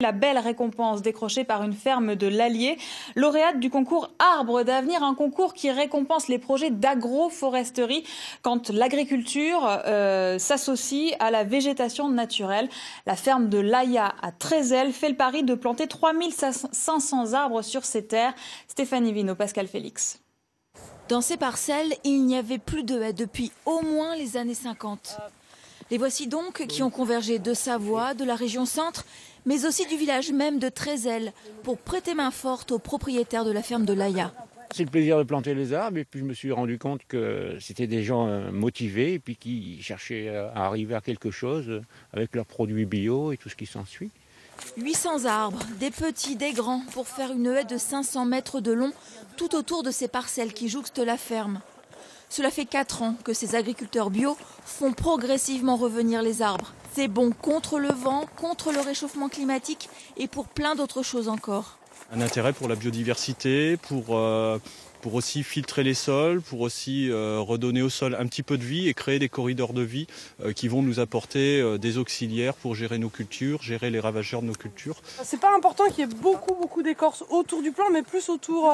La belle récompense décrochée par une ferme de l'Allier, lauréate du concours Arbres d'avenir, un concours qui récompense les projets d'agroforesterie quand l'agriculture s'associe à la végétation naturelle. La ferme de l'Aya à Trézel fait le pari de planter 3500 arbres sur ses terres. Stéphanie Vino, Pascal Félix. Dans ces parcelles, il n'y avait plus de haies depuis au moins les années 50. Les voici donc qui ont convergé de Savoie, de la région centre, mais aussi du village même de Trézel, pour prêter main forte aux propriétaires de la ferme de l'Aya. C'est le plaisir de planter les arbres et puis je me suis rendu compte que c'était des gens motivés et puis qui cherchaient à arriver à quelque chose avec leurs produits bio et tout ce qui s'ensuit. 800 arbres, des petits, des grands, pour faire une haie de 500 mètres de long tout autour de ces parcelles qui jouxtent la ferme. Cela fait 4 ans que ces agriculteurs bio font progressivement revenir les arbres. C'est bon contre le vent, contre le réchauffement climatique et pour plein d'autres choses encore. Un intérêt pour la biodiversité, pour aussi filtrer les sols, pour aussi redonner au sol un petit peu de vie et créer des corridors de vie qui vont nous apporter des auxiliaires pour gérer nos cultures, gérer les ravageurs de nos cultures. C'est pas important qu'il y ait beaucoup d'écorce autour du plant, mais plus autour.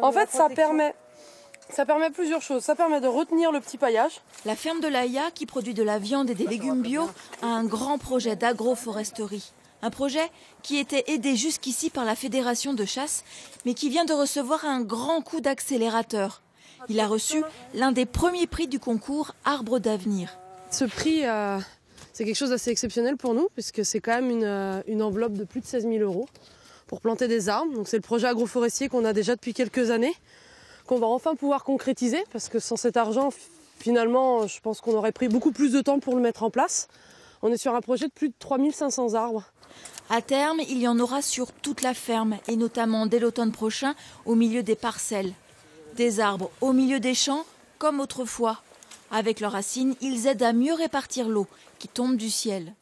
En fait, ça permet plusieurs choses. Ça permet de retenir le petit paillage. La ferme de l'Aya, qui produit de la viande et des légumes bio, a un grand projet d'agroforesterie. Un projet qui était aidé jusqu'ici par la Fédération de chasse, mais qui vient de recevoir un grand coup d'accélérateur. Il a reçu l'un des premiers prix du concours Arbres d'avenir. Ce prix, c'est quelque chose d'assez exceptionnel pour nous, puisque c'est quand même une enveloppe de plus de 16 000 € pour planter des arbres. Donc c'est le projet agroforestier qu'on a déjà depuis quelques années, qu'on va enfin pouvoir concrétiser, parce que sans cet argent, finalement, je pense qu'on aurait pris beaucoup plus de temps pour le mettre en place. On est sur un projet de plus de 3500 arbres. À terme, il y en aura sur toute la ferme, et notamment dès l'automne prochain, au milieu des parcelles. Des arbres au milieu des champs, comme autrefois. Avec leurs racines, ils aident à mieux répartir l'eau qui tombe du ciel.